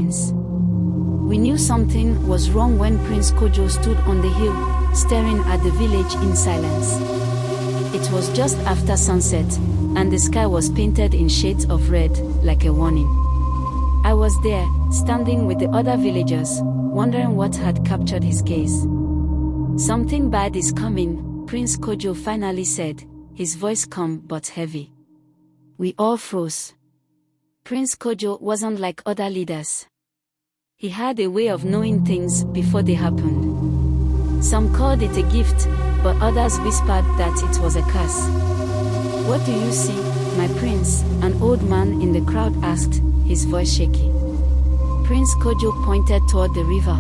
We knew something was wrong when Prince Kojo stood on the hill, staring at the village in silence. It was just after sunset, and the sky was painted in shades of red, like a warning. I was there, standing with the other villagers, wondering what had captured his gaze. "Something bad is coming," Prince Kojo finally said, his voice calm but heavy. We all froze. Prince Kojo wasn't like other leaders. He had a way of knowing things before they happened. Some called it a gift, but others whispered that it was a curse. "What do you see, my prince?" an old man in the crowd asked, his voice shaky. Prince Kojo pointed toward the river.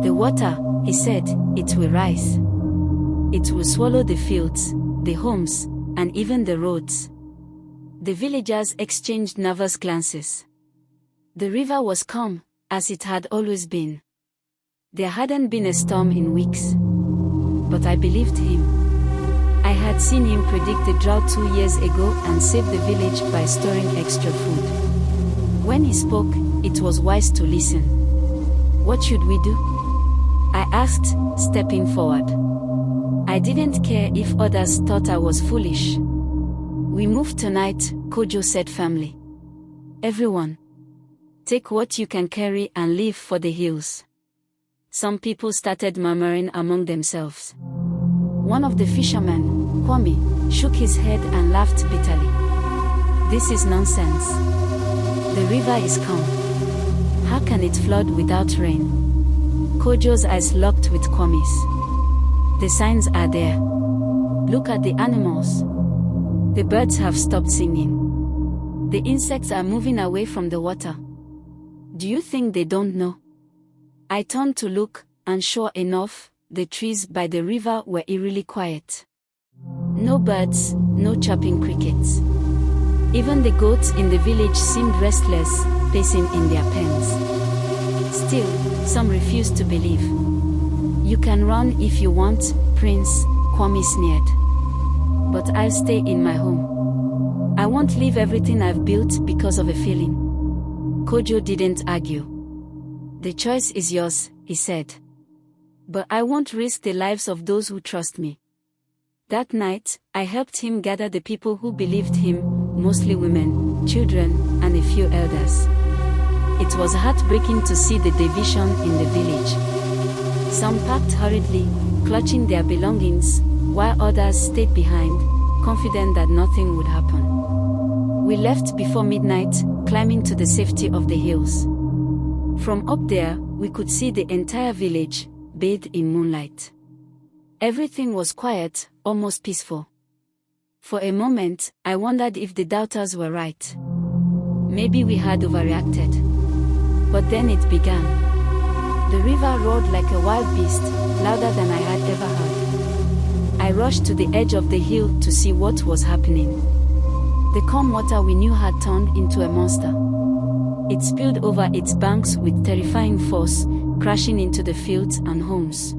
"The water," he said, "it will rise. It will swallow the fields, the homes, and even the roads." The villagers exchanged nervous glances. The river was calm, as it had always been. There hadn't been a storm in weeks. But I believed him. I had seen him predict the drought 2 years ago and save the village by storing extra food. When he spoke, it was wise to listen. "What should we do?" I asked, stepping forward. I didn't care if others thought I was foolish. "We move tonight," Kojo said firmly. "Everyone, take what you can carry and leave for the hills." Some people started murmuring among themselves. One of the fishermen, Kwame, shook his head and laughed bitterly. "This is nonsense. The river is calm. How can it flood without rain?" Kojo's eyes locked with Kwame's. "The signs are there. Look at the animals. The birds have stopped singing. The insects are moving away from the water. Do you think they don't know?" I turned to look, and sure enough, the trees by the river were eerily quiet. No birds, no chirping crickets. Even the goats in the village seemed restless, pacing in their pens. Still, some refused to believe. "You can run if you want, Prince," Kwame sneered. "But I'll stay in my home. I won't leave everything I've built because of a feeling." Kojo didn't argue. "The choice is yours," he said. "But I won't risk the lives of those who trust me." That night, I helped him gather the people who believed him, mostly women, children, and a few elders. It was heartbreaking to see the division in the village. Some packed hurriedly, clutching their belongings, while others stayed behind, confident that nothing would happen. We left before midnight, climbing to the safety of the hills. From up there, we could see the entire village, bathed in moonlight. Everything was quiet, almost peaceful. For a moment, I wondered if the doubters were right. Maybe we had overreacted. But then it began. The river roared like a wild beast, louder than I had ever heard. I rushed to the edge of the hill to see what was happening. The calm water we knew had turned into a monster. It spilled over its banks with terrifying force, crashing into the fields and homes.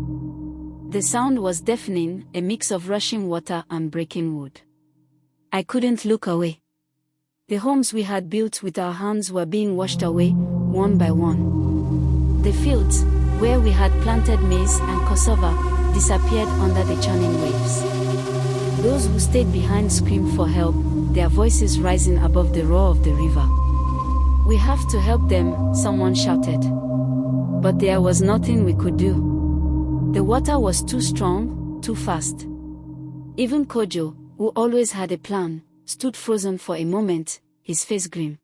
The sound was deafening, a mix of rushing water and breaking wood. I couldn't look away. The homes we had built with our hands were being washed away, one by one. The fields, where we had planted maize and cassava, disappeared under the churning waves. Those who stayed behind screamed for help, their voices rising above the roar of the river. "We have to help them," someone shouted. But there was nothing we could do. The water was too strong, too fast. Even Kojo, who always had a plan, stood frozen for a moment, his face grim.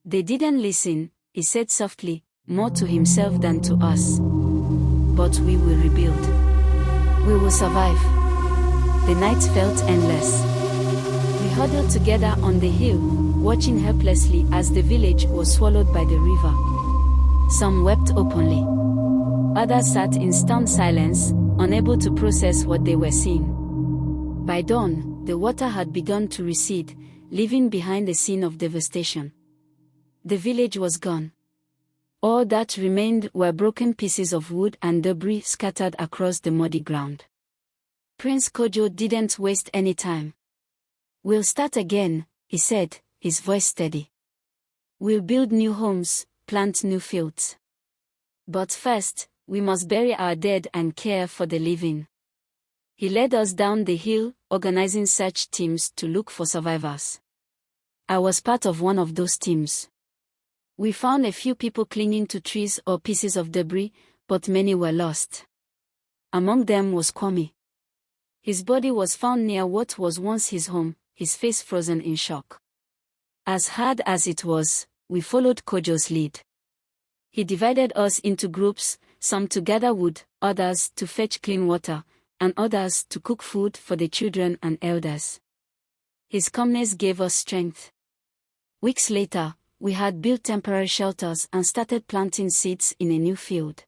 "They didn't listen," he said softly, more to himself than to us. "But we will rebuild. We will survive." The night felt endless. We huddled together on the hill, watching helplessly as the village was swallowed by the river. Some wept openly. Others sat in stunned silence, unable to process what they were seeing. By dawn, the water had begun to recede, leaving behind a scene of devastation. The village was gone. All that remained were broken pieces of wood and debris scattered across the muddy ground. Prince Kojo didn't waste any time. "We'll start again," he said, his voice steady. "We'll build new homes, plant new fields. But first, we must bury our dead and care for the living. He led us down the hill, organizing search teams to look for survivors. I was part of one of those teams. We found a few people clinging to trees or pieces of debris, but many were lost. Among them was Kwame. His body was found near what was once his home, his face frozen in shock. As hard as it was, we followed Kojo's lead. He divided us into groups, some to gather wood, others to fetch clean water, and others to cook food for the children and elders. His calmness gave us strength. Weeks later, we had built temporary shelters and started planting seeds in a new field.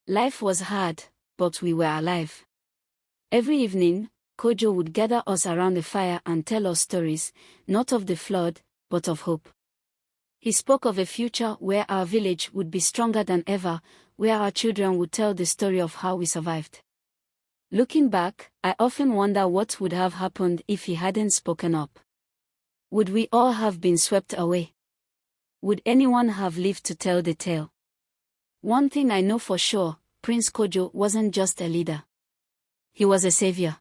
Life was hard, but we were alive. Every evening, Kojo would gather us around the fire and tell us stories, not of the flood, but of hope. He spoke of a future where our village would be stronger than ever, where our children would tell the story of how we survived. Looking back, I often wonder what would have happened if he hadn't spoken up. Would we all have been swept away? Would anyone have lived to tell the tale? One thing I know for sure, Prince Kojo wasn't just a leader. He was a savior.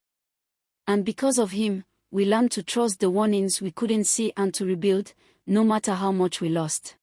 And because of him, we learned to trust the warnings we couldn't see and to rebuild, no matter how much we lost.